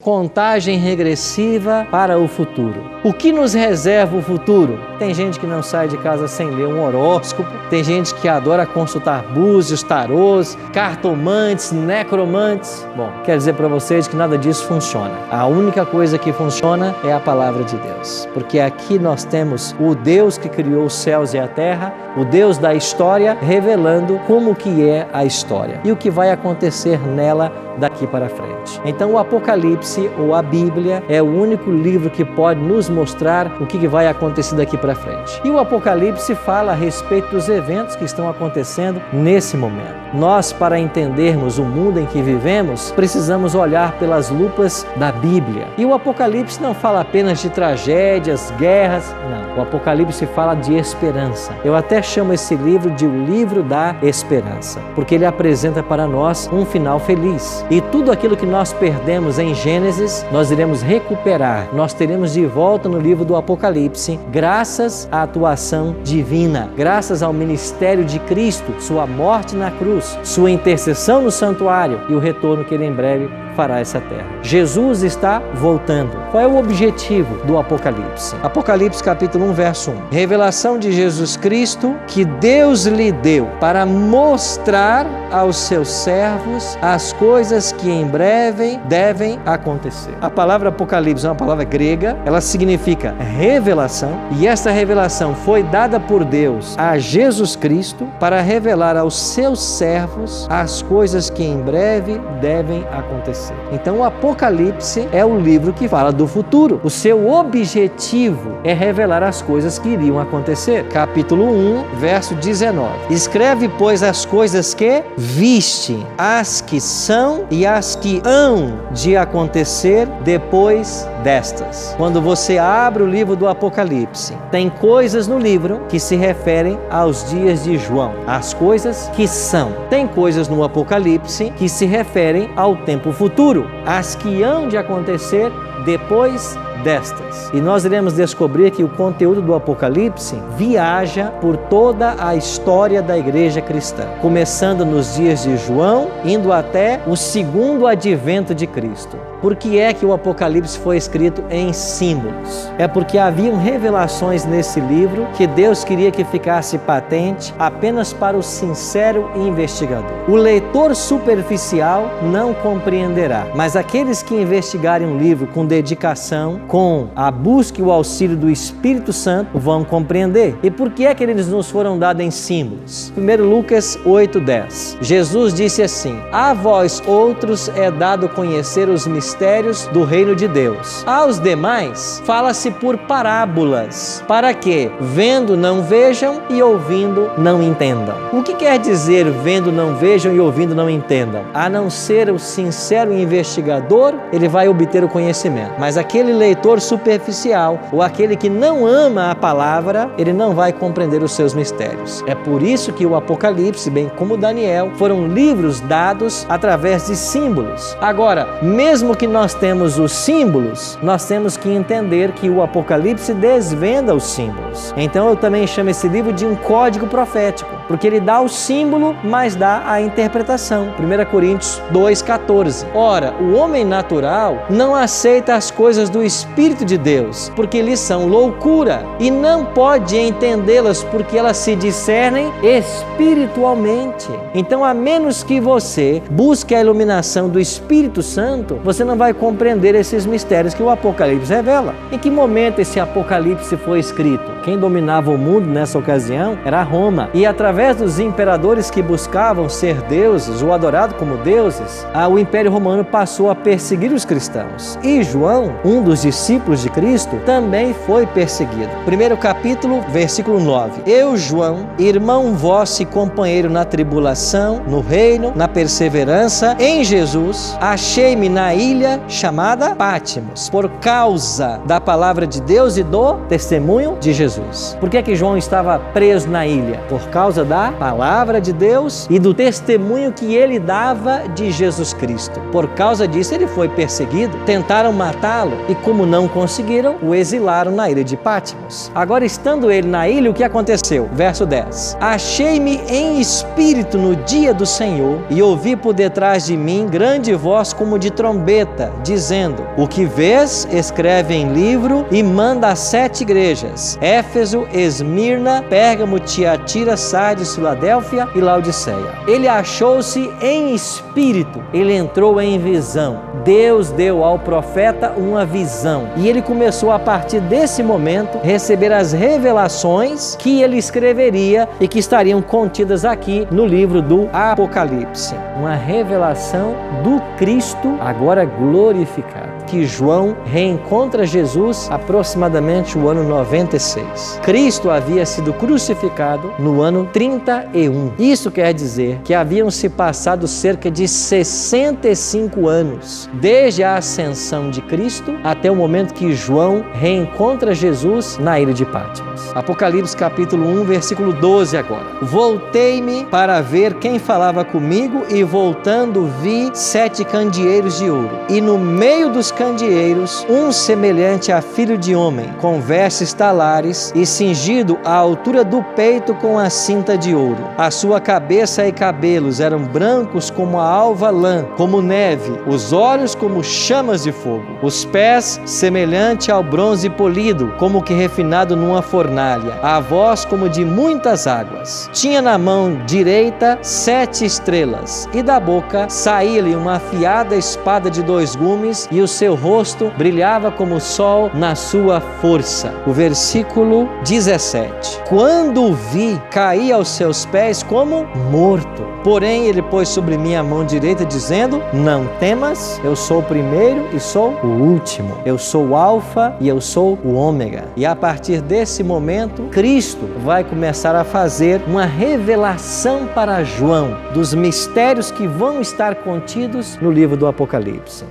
Contagem regressiva para o futuro. O que nos reserva o futuro? Tem gente que não sai de casa sem ler um horóscopo, tem gente que adora consultar búzios, tarôs, cartomantes, necromantes. Bom, quero dizer para vocês que nada disso funciona. A única coisa que funciona é a palavra de Deus, porque aqui nós temos o Deus que criou os céus e a terra, o Deus da história, revelando como que é a história e o que vai acontecer nela daqui para frente. Então o Apocalipse ou a Bíblia é o único livro que pode nos mostrar o que vai acontecer daqui para frente. E o Apocalipse fala a respeito dos eventos que estão acontecendo nesse momento. Nós, para entendermos o mundo em que vivemos, precisamos olhar pelas lupas da Bíblia. E o Apocalipse não fala apenas de tragédias, guerras, não. O Apocalipse fala de esperança. Eu até chamo esse livro de o livro da esperança, porque ele apresenta para nós um final feliz. E tudo aquilo que nós perdemos em Gênesis, nós iremos recuperar. Nós teremos de volta no livro do Apocalipse, graças à atuação divina, graças ao ministério de Cristo, sua morte na cruz, sua intercessão no santuário e o retorno que ele em breve fará essa terra. Jesus está voltando. Qual é o objetivo do Apocalipse? Apocalipse capítulo 1, verso 1. Revelação de Jesus Cristo que Deus lhe deu para mostrar aos seus servos as coisas que em breve devem acontecer. A palavra Apocalipse é uma palavra grega, ela significa revelação, e essa revelação foi dada por Deus a Jesus Cristo para revelar aos seus servos as coisas que em breve devem acontecer. Então o Apocalipse é o livro que fala do futuro. O seu objetivo é revelar as coisas que iriam acontecer. Capítulo 1, verso 19. Escreve, pois, as coisas que viste, as que são e as que hão de acontecer depois destas. Quando você abre o livro do Apocalipse, tem coisas no livro que se referem aos dias de João, as coisas que são. Tem coisas no Apocalipse que se referem ao tempo futuro, as que hão de acontecer depois destas. E nós iremos descobrir que o conteúdo do Apocalipse viaja por toda a história da igreja cristã, começando nos dias de João, indo até o segundo advento de Cristo. Por que é que o Apocalipse foi escrito em símbolos? É porque haviam revelações nesse livro que Deus queria que ficasse patente apenas para o sincero investigador. O leitor superficial não compreenderá, mas aqueles que investigarem um livro com dedicação, com a busca e o auxílio do Espírito Santo, vão compreender. E por que é que eles nos foram dados em símbolos? 1 Lucas 8:10. Jesus disse assim: a vós outros é dado conhecer os mistérios do reino de Deus. Aos demais fala-se por parábolas, para que, vendo não vejam e ouvindo não entendam. O que quer dizer vendo não vejam e ouvindo não entendam? A não ser o sincero investigador, ele vai obter o conhecimento. Mas aquele leitor superficial, ou aquele que não ama a palavra, ele não vai compreender os seus mistérios. É por isso que o Apocalipse, bem como Daniel, foram livros dados através de símbolos. Agora, mesmo que nós temos os símbolos, nós temos que entender que o Apocalipse desvenda os símbolos. Então eu também chamo esse livro de um código profético, porque ele dá o símbolo, mas dá a interpretação. 1 Coríntios 2:14. Ora, o homem natural não aceita as coisas do Espírito de Deus, porque lhes são loucura, e não pode entendê-las, porque elas se discernem espiritualmente. Então, a menos que você busque a iluminação do Espírito Santo, você não vai compreender esses mistérios que o Apocalipse revela. Em que momento esse Apocalipse foi escrito? Quem dominava o mundo nessa ocasião era Roma, e através dos imperadores que buscavam ser deuses ou adorados como deuses, o Império Romano passou a perseguir os cristãos. E João, um dos discípulos de Cristo, também foi perseguido. 1º capítulo, versículo 9. Eu, João, irmão vosso e companheiro na tribulação, no reino, na perseverança, em Jesus, achei-me na ilha chamada Pátimos, por causa da palavra de Deus e do testemunho de Jesus. Por que João estava preso na ilha? Por causa da palavra de Deus e do testemunho que ele dava de Jesus Cristo. Por causa disso ele foi perseguido, tentaram matá-lo, e como não conseguiram, o exilaram na ilha de Patmos. Agora, estando ele na ilha, o que aconteceu? Verso 10. Achei-me em espírito no dia do Senhor e ouvi por detrás de mim grande voz como de trombeta, dizendo: o que vês, escreve em livro e manda às 7 igrejas: Éfeso, Esmirna, Pérgamo, Tiatira, Sardes, Filadélfia e Laodiceia. Ele achou-se em espírito, ele entrou em visão. Deus deu ao profeta uma visão e ele começou a partir desse momento receber as revelações que ele escreveria e que estariam contidas aqui no livro do Apocalipse. Uma revelação do Cristo agora glorificado. Que João reencontra Jesus aproximadamente o ano 96. Cristo havia sido crucificado no ano 31. Isso quer dizer que haviam se passado cerca de 65 anos, desde a ascensão de Cristo até o momento que João reencontra Jesus na ilha de Patmos. Apocalipse capítulo 1, versículo 12 agora. Voltei-me para ver quem falava comigo e voltando vi 7 candeeiros de ouro. E no meio dos candeeiros, um semelhante a filho de homem, com vestes talares e cingido à altura do peito com a cinta de ouro. A sua cabeça e cabelos eram brancos como a alva lã, como neve, os olhos como chamas de fogo, os pés semelhante ao bronze polido, como que refinado numa fornalha, a voz como de muitas águas. Tinha na mão direita 7 estrelas, e da boca saía-lhe uma afiada espada de 2 gumes, e o seu rosto brilhava como o sol na sua força. O versículo 17. Quando o vi, caí aos seus pés como morto. Porém, ele pôs sobre mim a mão direita, dizendo: não temas, eu sou o primeiro e sou o último. Eu sou o Alfa e eu sou o Ômega. E a partir desse momento, Cristo vai começar a fazer uma revelação para João dos mistérios que vão estar contidos no livro do Apocalipse.